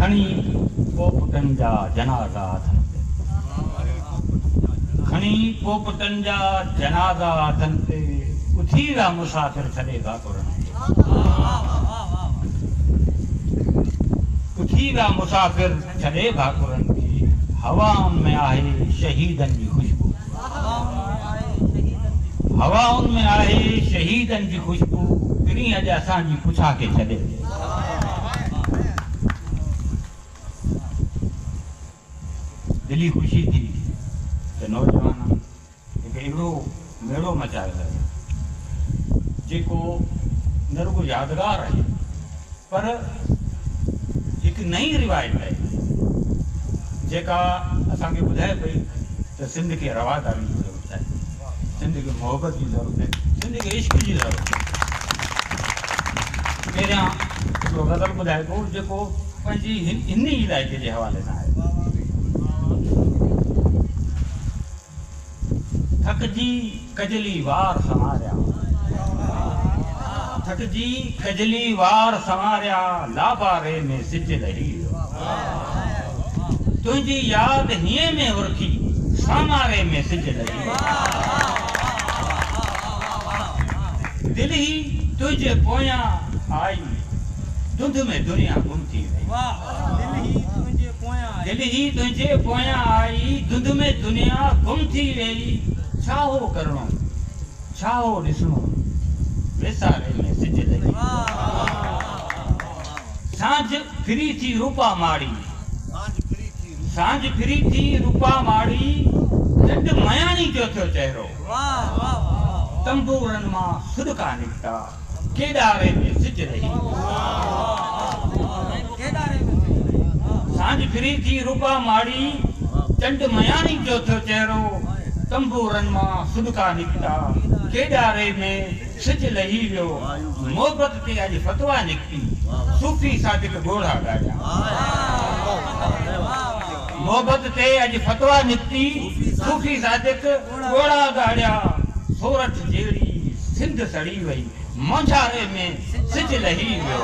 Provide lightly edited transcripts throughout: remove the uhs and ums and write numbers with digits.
खणी पोपटन जा जनाज़ा अथन ते, खणी पोपटन जा जनाज़ा अथन ते, उथी विया मुसाफ़िर छॾे भाकुरनि खे, उथी विया मुसाफ़िर छॾे भाकुरनि खे। हवाउनि में आहे शहीदनि जी ख़ुशबू, हवाउनि में आहे शहीदनि जी ख़ुशबू, किरी अॼु असांजी पुछा खे छॾे। दिली ख़ुशी थी त नौजवान हिकु अहिड़ो मेड़ो मचायो आहे जेको न रुगो यादगार आहे पर हिकु नई रिवायत आहे जेका असांखे ॿुधाए पई त सिंध खे रवादारी जी ज़रूरत आहे, सिंध खे मोहबत जी ज़रूरत आहे, सिंध खे इश्क जी ज़रूरत आहे। पहिरियां हिकिड़ो ग़ज़ल ॿुधाए थो जेको पंहिंजी हिन इलाइक़े जे हवाले सां आहे। थकजी कजली वार संवारिया, थकजी कजली वार संवारिया, लाबारे में सिज लही वियो, तुंहिंजी यादि हीअं में उरखी, सामारे में सिज लही वियो, दिलि ही तुंहिंजे पोयां आई, धुंध में दुनिया गुम थी वई, दिलि ही तुंहिंजे पोयां आई, धुंध में दुनिया गुम थी वई, छा हो करणो छा हो ॾिसणो, वेसारे में सिज लही, सांझ फिरी थी रूपा माड़ी, सांझ फिरी थी रूपा माड़ी, ॾंड मयाणी जो थियो चहिरो, तंबूरनि मां सुॾका निकिता, केॾारे में सिज रही, सांझ फिरी थी रूपा माड़ी, ॾंड मयाणी जो थियो चहिरो, तंबूरनि मां सुॾका निकिता, केॾारे में सिज लही वियो, मोहबत ते अॼु फतवा निकिती, सूफ़ी सादिक घोड़ा ॻाढ़िया, मोहबत ते अॼु फतवा निकिती, सूफ़ी सादिक घोड़ा ॻाढ़िया, सोरठ जहिड़ी सिंध सड़ी वई, मंझारे में सिज लही वियो,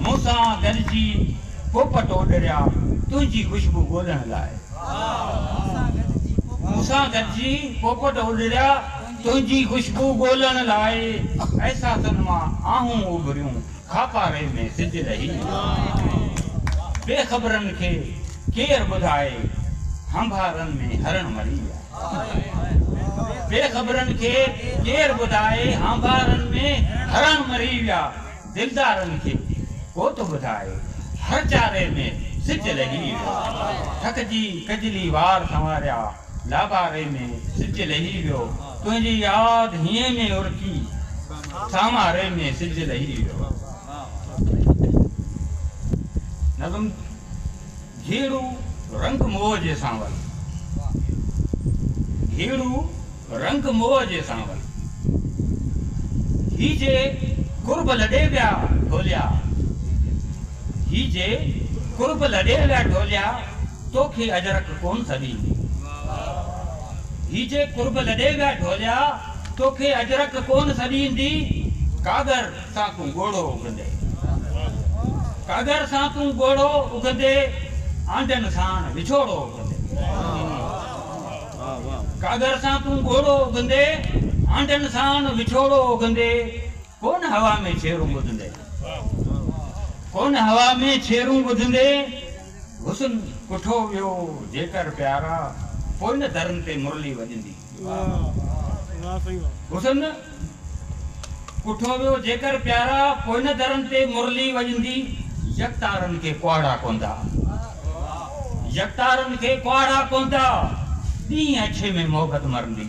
मूंसां गॾिजी पोपट उॾरिया, तुंहिंजी ख़ुशबू ॻोल्हण लाइ, मूंसां गॾिजी पोपट उॾरिया, तुंहिंजी ख़ुशबू ॻोल्हण लाइ, एहसासनि मां आहूं उभरियूं, खापारे में सिज रही, बेख़बरनि खे केरु ॿुधाए, हंभारनि में हरण मरी विया, बेख़बरनि खे केरु ॿुधाए, हंभारनि में हरण मरी विया, दिलदारनि खे को थो ॿुधाए, हर चारे में सिज लही वियो, थकजी कजली वार संवारिया, लाबारे में सिज लही वियो, तुंहिंजी यादि हीअं में उरकी, सामारे में सिज लही वियो। नज़म घेड़ू रंग मोह जे सांवल, घेड़ू रंग मोह जे सांवल, ही जे कुर्ब लॾे विया ढोलिया, ही जे कुर्ब लॾे विया ढोलिया, तोखे अजरक कोन सॾींदी, ही जे कुर्ब लॾे विया ढोलिया, तोखे अजरक कोन सॾींदी, कागर सां तूं घोड़ो उगंदे, कागर सां तूं घोड़ो उगंदे, आंडनि सां विछोड़ो उगंदे, कागर सां तूं घोड़ो उगंदे, आंडनि सां विछोड़ो उगंदे, कोन हवा में छेरूं ॿुधंदे, कोन हवा में छेरूं ॿुधंदे, हुस्न कुठो वियो जेकर प्यारा, पोइ न दरनि ते मुरली वॼंदी, हुस्न कुठो वियो जेकर प्यारा, पोइ न दरनि ते मुरली वॼंदी, यकतारनि खे कुआड़ा कोंदा, यकतारनि खे कुआड़ा कोंदा, ॾींहुं अछे में मोहबत मरंदी,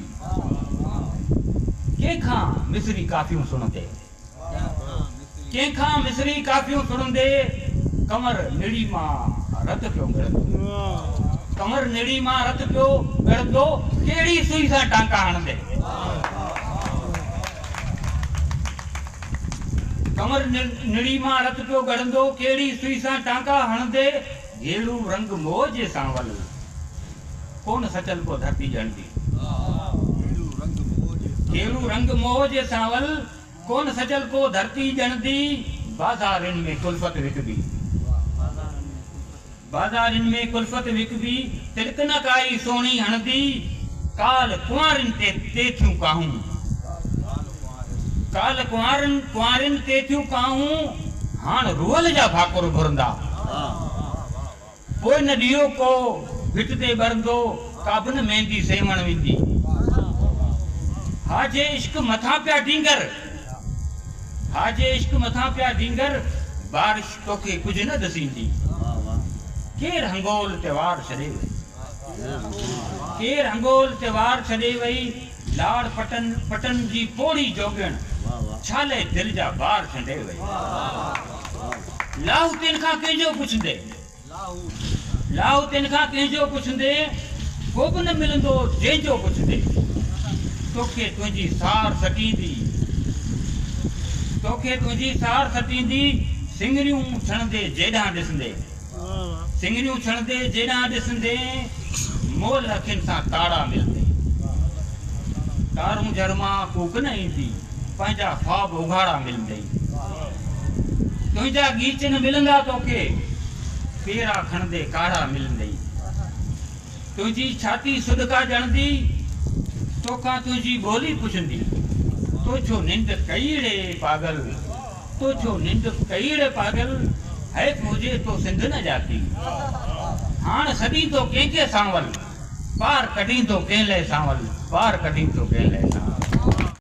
कंहिंखां मिसरी काफ़ियूं सुणंदे, कंहिंखां मिसरी काफ़ियूं सुणंदे, कमर निड़ी मां रत पियो ॻड़ंदो, कमर निड़ी मां रत पियो ॻड़ंदो, कहिड़ी सुई सां टांका हणंदे, कमर निड़ी मां रत पियो ॻड़ंदो, कहिड़ी सुई सां टांका हणंदे, घेड़ू रंग मोह जे सांवल, कोन सचल को धरती ॼणंदी, घेड़ू रंग मोह जे सांवल, कोन सचल को धरती ॼणंदी, बाज़ारनि में कुल्फत विकबी, बाजारिन में कुल्फत विकबी तिलक न काई सोनी हणदी काल कुंवारिन ते थियूं काहूं काल कुंवारिन ते थियूं काहूं हाण रुअल जा भाकुर भरंदा पोइ न ॾियो को भिट ते बरंदो काबन मेहंदी सेवण विंदी हाजे इश्क मथा पिया ढींगर हाजे इश्क मथा पिया ढींगर बारिश तोखे कुछ न दसींदी केर हंगोल त्योहार छॾे वई केर हंगोल त्योहार छॾे वई लाड़ पटन जी पोड़ी जोगण छाले दिल जा बार छंडे वई लाहू तिन खां कंहिंजो पुछंदे लाहू तिन खां कंहिंजो पुछंदे को बि न मिलंदो जंहिंजो पुछंदे तोखे तुंहिंजी सार सटींदी तोखे तुंहिंजी सार सटींदी सिंगरियूं छणंदे जेॾां ॾिसंदे सिंगरियूं छणंदे जेॾां ॾिसंदे मोल अखियुनि सां ताड़ा मिलंदे तारूं जरमा कूक न ईंदी पंहिंजा ख्वाब उघाड़ा मिलंदे तुंहिंजा गीच न मिलंदा तोखे पेरा खणंदे काढ़ा मिलंदे तुंहिंजी छाती सुदका ॼणंदी तोखां तुंहिंजी ॿोली पुछंदी तो छो निंड कईड़े पागल तो छो निंड कईड़े पागल है मुझे तो सिंध न जाती हाण सदी तो कंहिंखे सांवल पार कढी तो कंहिं लाइ सांवल पार कढी तो कंहिं लाइ सांवल